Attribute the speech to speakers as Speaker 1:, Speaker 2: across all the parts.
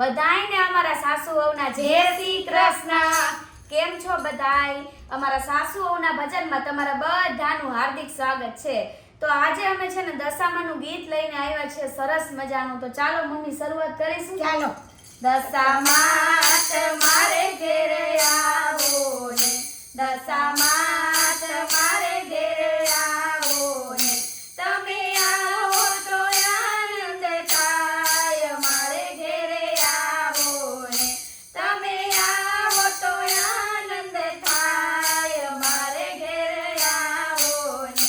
Speaker 1: બધાયને અમારા સાસુ વહુના જય શ્રી કૃષ્ણ। કેમ છો બધાય? અમારા સાસુ વહુના ભજનમાં તમારા બધાનું હાર્દિક સ્વાગત છે। તો આજે અમે છે ને દશામાનું ગીત લઈને આવ્યા છે સરસ મજાનું। તો ચાલો મમ્મી શરૂઆત કરીશું।
Speaker 2: ચાલો।
Speaker 1: દશામાં તમારે ઘેરે આવો ને, દશામાં તમારે ઘેરે આવો ને, તમે આવો તો આનંદ થાય। મારે ઘેરે આવો ને, તમે આવો તો આનંદ થાય। મારે ઘેરે આવો ને,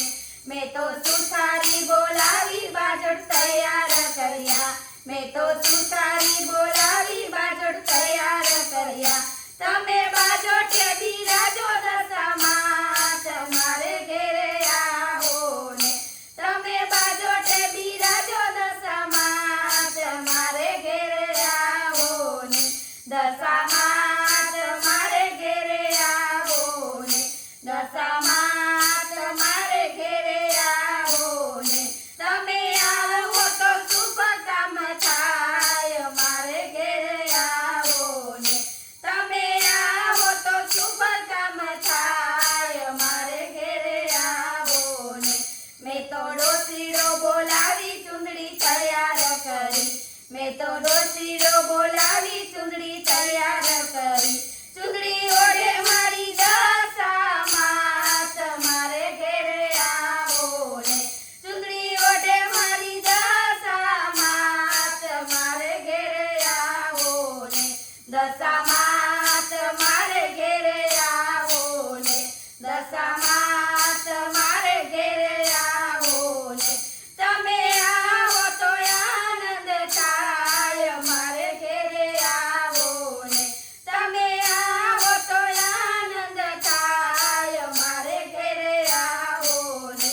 Speaker 1: મેં તો સુથારી બોલાવી બાજોડ તૈયાર કર્યા। મેં તો સુથારી બોલાવી બાજોડ તૈયાર કર્યા। તમે બાજોટે બિરાજો દશામાં તમારે ઘેરે આવો ને, તમે બાજોટે બિરાજો દશામાં તમારે ઘેરે આવો ને, દશામાં તમારે ઘેરે આવો ને, દશામાં તમારે ઘેરે આવો ને, તમે આવો તો શુભ કામ થાય। મારે ઘેરે આવો ને, તમે આવો તો શુભ કામ થાય। મારે ઘેરે આવો ને, મેં તો ડોસીડો બોલાવી ચૂંદડી તૈયાર કરી। મેં તો ડોસીડો બોલાવી ચૂંદડી તૈયાર કરી। ચૂંદડી ઓઢે મારી દશામાં તમારે ઘેરે આવો ને, ચૂંદડી ઓઢે મારી દશામાં તમારે ઘેરે આવો ને, દશામાં તમારે ઘેરે આવો ને, દશામાં તમારે ઘેરે આવો ને, તમે આવો તો આનંદ થાય। મારે ઘેરે આવો ને, તમે આવો તો આનંદ થાય। મારે ઘેરે આવો ને,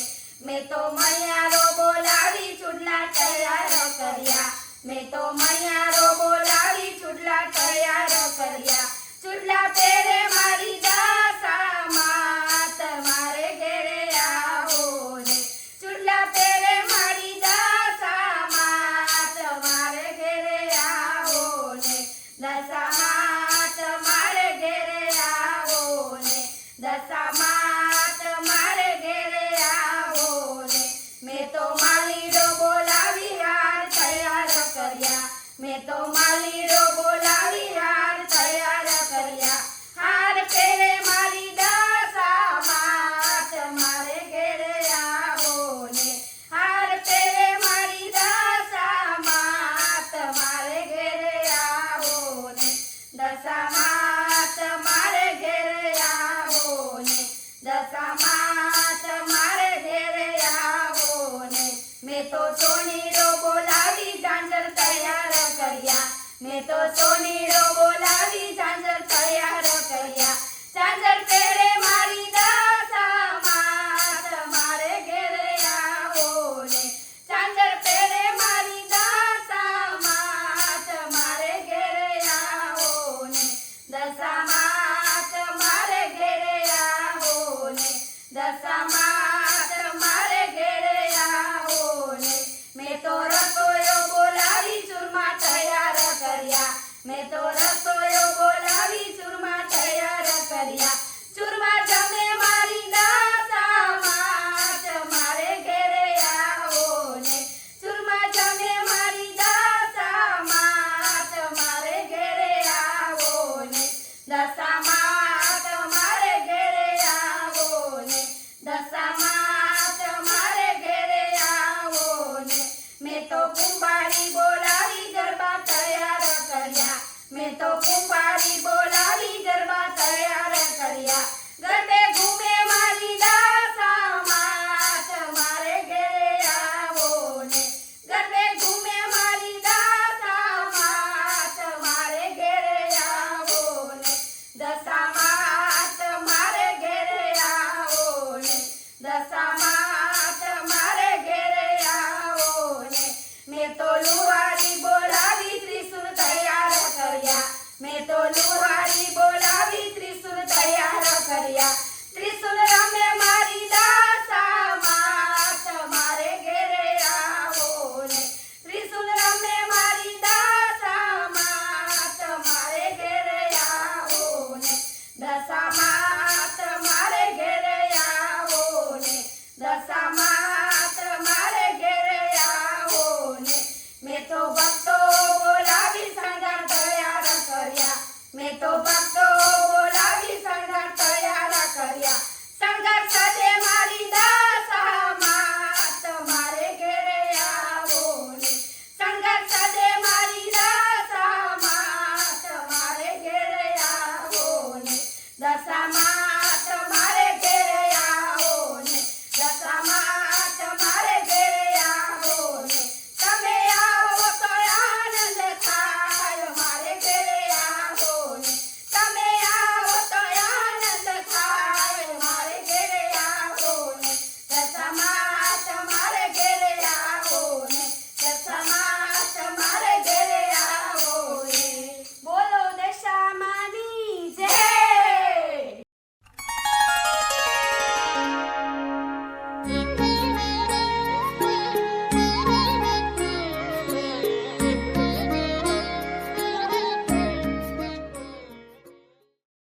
Speaker 1: મેં તો મૈયારો બોલાવી ચૂડલા તૈયાર કર્યા। મેં તો મૈયારો બોલાવી ચૂડલા તૈયાર કર્યા। ચૂડલા પહેરે મારી દશામાં તમારે ઘેરે આવો ને, ચૂડલા પહેરે મારી દશામાં તમારે ઘેરે આવો ને, દશામાં તમારે ઘેરે આવો ને, દશામાં તમારે ઘેરે આવો ને, મેં તો માલીડો બોલાવી હાર તૈયાર કર્યા। મેં તો માલીડો બોલાવી હાર તૈયાર કર્યા। હાર પહેરે મારી દશામાં તમારે ઘેરે આવો ને, હાર પહેરે મારી દશામાં તમારે ઘેરે આવો ને, દશામાં તમારે ઘેરે આવો ને, દશામાં તમારે ઘેરે આવો ને, મેં તો સોનીડો બોલાવી ઝાંઝર તૈયાર કર્યા। મેં તો સોનીડો બોલાવી ઝાંઝર તૈયાર કર્યા। ઝાંઝર પહેરે મારી દશામાં તમારે ઘેરે આવો ને, ઝાંઝર પહેરે મારી દશામાં તમારે ઘેરે આવો ને, દશામાં તમારે ઘેરે આવો ને, દશામાં તમારે ઘેરે આવો ને, મેં તો રસોઈયો બોલાવી ચૂરમા તૈયાર કર્યા। મેં તો રસોઈયો બોલાવી ચૂરમા તૈયાર કર્યા। ચૂરમા જમે મારી દશામાં તમારે ઘેરે આવો ને, ચૂરમા જમે મારી દશામાં તમારે ઘેરે આવો ને, દશામાં તમારે ઘેરે આવો ને, દશામાં તમારે ઘેરે આવો ને, મેં તો કુંભારી બોલાવી ગરબા તૈયાર કર્યા। મેં તો કુંભારી બોલાવી ગરબા તૈયાર કર્યા। ગરબે ઘૂમે મારી દશામાં તમારે ઘેરે આવો ને, ગરબે ઘૂમે મારી દશામાં તમારે ઘેરે આવો ને, દશામાં તમારે ઘેરે આવો ને, દશા